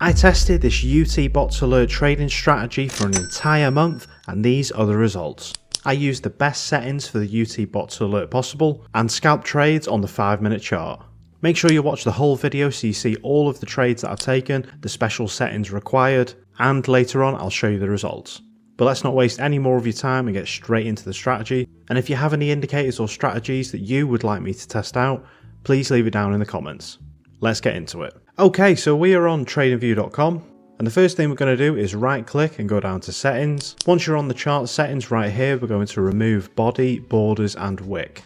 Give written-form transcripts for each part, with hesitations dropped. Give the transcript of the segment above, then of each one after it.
I tested this UT bots alert trading strategy for an entire month and these are the results. I used the best settings for the UT bots alert possible and scalp trades on the 5-minute chart. Make sure you watch the whole video so you see all of the trades that I've taken, the special settings required, and later on I'll show you the results. But let's not waste any more of your time and get straight into the strategy. And if you have any indicators or strategies that you would like me to test out, please leave it down in the comments. Let's get into it. Okay, so we are on tradingview.com and the first thing we're going to do is right click and go down to settings. Once you're on the chart settings right here, we're going to remove body, borders and wick.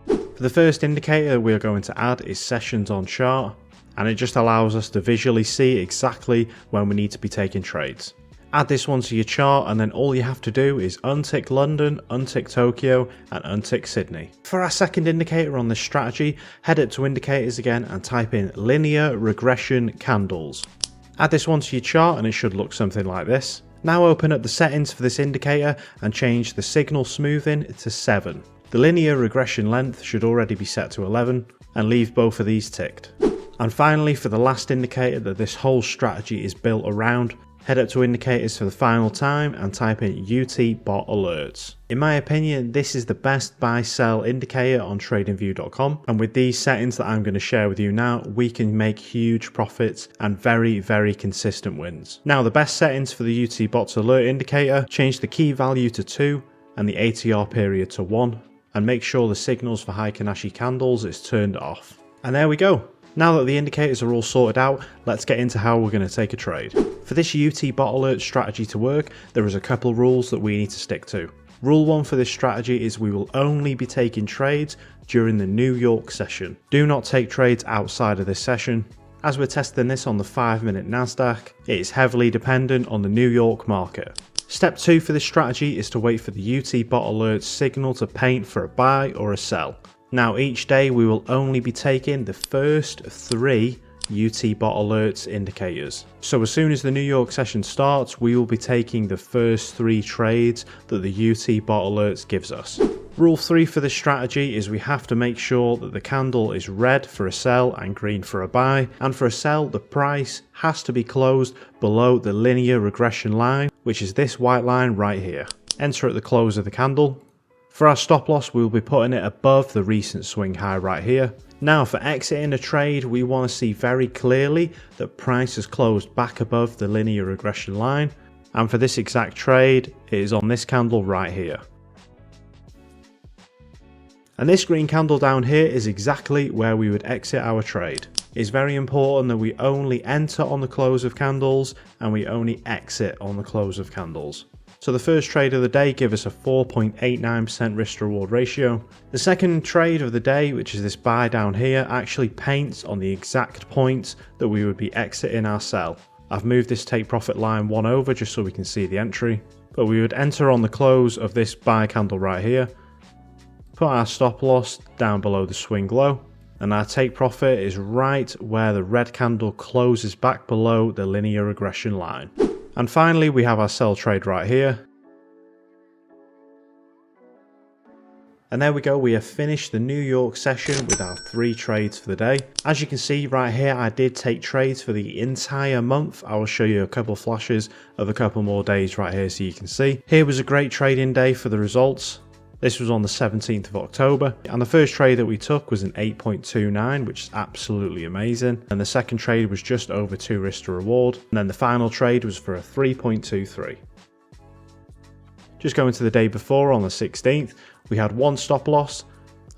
For the first indicator we're going to add is sessions on chart, and it just allows us to visually see exactly when we need to be taking trades. Add this one to your chart and then all you have to do is untick London, untick Tokyo and untick Sydney. For our second indicator on this strategy, head up to indicators again and type in linear regression candles. Add this one to your chart and it should look something like this. Now open up the settings for this indicator and change the signal smoothing to 7. The linear regression length should already be set to 11 and leave both of these ticked. And finally, for the last indicator that this whole strategy is built around, head up to indicators for the final time and type in UT bot alerts. In my opinion, this is the best buy sell indicator on tradingview.com, and with these settings that I'm going to share with you now, we can make huge profits and very consistent wins. Now the best settings for the UT bots alert indicator, change the key value to 2 and the ATR period to 1, and make sure the signals for Heikin-Ashi candles is turned off. And there we go. Now that the indicators are all sorted out, let's get into how we're going to take a trade. For this UT bot alert strategy to work, there is a couple rules that we need to stick to. Rule 1 for this strategy is we will only be taking trades during the New York session. Do not take trades outside of this session. As we're testing this on the 5-minute Nasdaq, it is heavily dependent on the New York market. Step 2 for this strategy is to wait for the UT bot alert signal to paint for a buy or a sell. Now each day we will only be taking the first 3 UT bot alerts indicators. So as soon as the New York session starts, we will be taking the first 3 trades that the UT bot alerts gives us. Rule 3 for this strategy is we have to make sure that the candle is red for a sell and green for a buy, and for a sell the price has to be closed below the linear regression line, which is this white line right here. Enter at the close of the candle. For our stop loss, we will be putting it above the recent swing high right here. Now for exiting a trade, we want to see very clearly that price has closed back above the linear regression line, and for this exact trade it is on this candle right here. And this green candle down here is exactly where we would exit our trade. It's very important that we only enter on the close of candles and we only exit on the close of candles. So the first trade of the day gave us a 4.89% risk to reward ratio. The second trade of the day, which is this buy down here, actually paints on the exact point that we would be exiting our sell. I've moved this take profit line 1 over just so we can see the entry, but we would enter on the close of this buy candle right here, put our stop loss down below the swing low, and our take profit is right where the red candle closes back below the linear regression line. And finally we have our sell trade right here. And there we go, we have finished the New York session with our 3 trades for the day. As you can see right here, I did take trades for the entire month. I will show you a couple flashes of a couple more days right here so you can see. Here was a great trading day for the results. This was on the 17th of October, and the first trade that we took was an 8.29, which is absolutely amazing. And the second trade was just over 2 risk to reward, and then the final trade was for a 3.23. Just going to the day before on the 16th, we had 1 stop loss,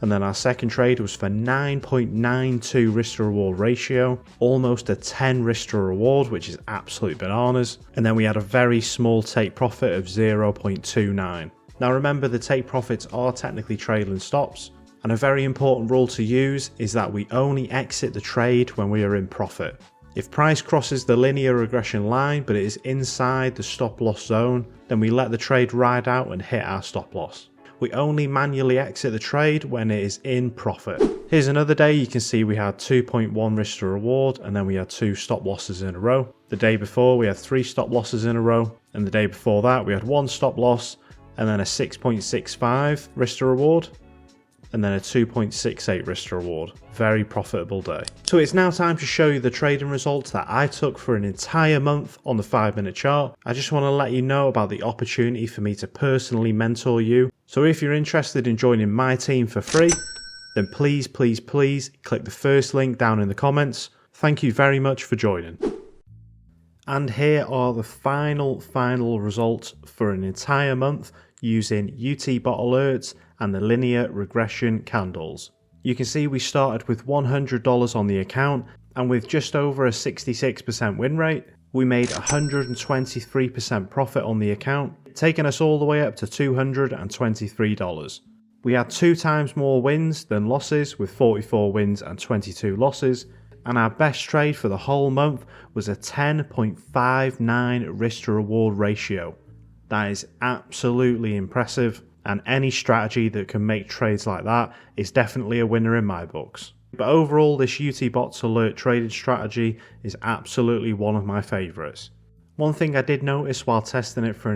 and then our second trade was for 9.92 risk to reward ratio, almost a 10 risk to reward, which is absolute bananas. And then we had a very small take profit of 0.29. Now remember, the take profits are technically trailing stops, and a very important rule to use is that we only exit the trade when we are in profit. If price crosses the linear regression line but it is inside the stop loss zone, then we let the trade ride out and hit our stop loss. We only manually exit the trade when it is in profit. Here's another day. You can see we had 2.1 risk to reward, and then we had 2 stop losses in a row. The day before we had 3 stop losses in a row, and the day before that we had 1 stop loss and then a 6.65 risk to reward. and then a 2.68 risk to reward. Very profitable day. So it's now time to show you the trading results that I took for an entire month on the 5-minute chart. I just want to let you know about the opportunity for me to personally mentor you. So if you're interested in joining my team for free, then please click the first link down in the comments. Thank you very much for joining. And here are the final results for an entire month using UT bot alerts and the linear regression candles. You can see we started with $100 on the account, and with just over a 66% win rate, we made 123% profit on the account, taking us all the way up to $223. We had 2 times more wins than losses, with 44 wins and 22 losses, and our best trade for the whole month was a 10.59 risk to reward ratio. That is absolutely impressive, and any strategy that can make trades like that is definitely a winner in my books. But overall, this UT bots alert trading strategy is absolutely one of my favourites. One thing I did notice while testing it for an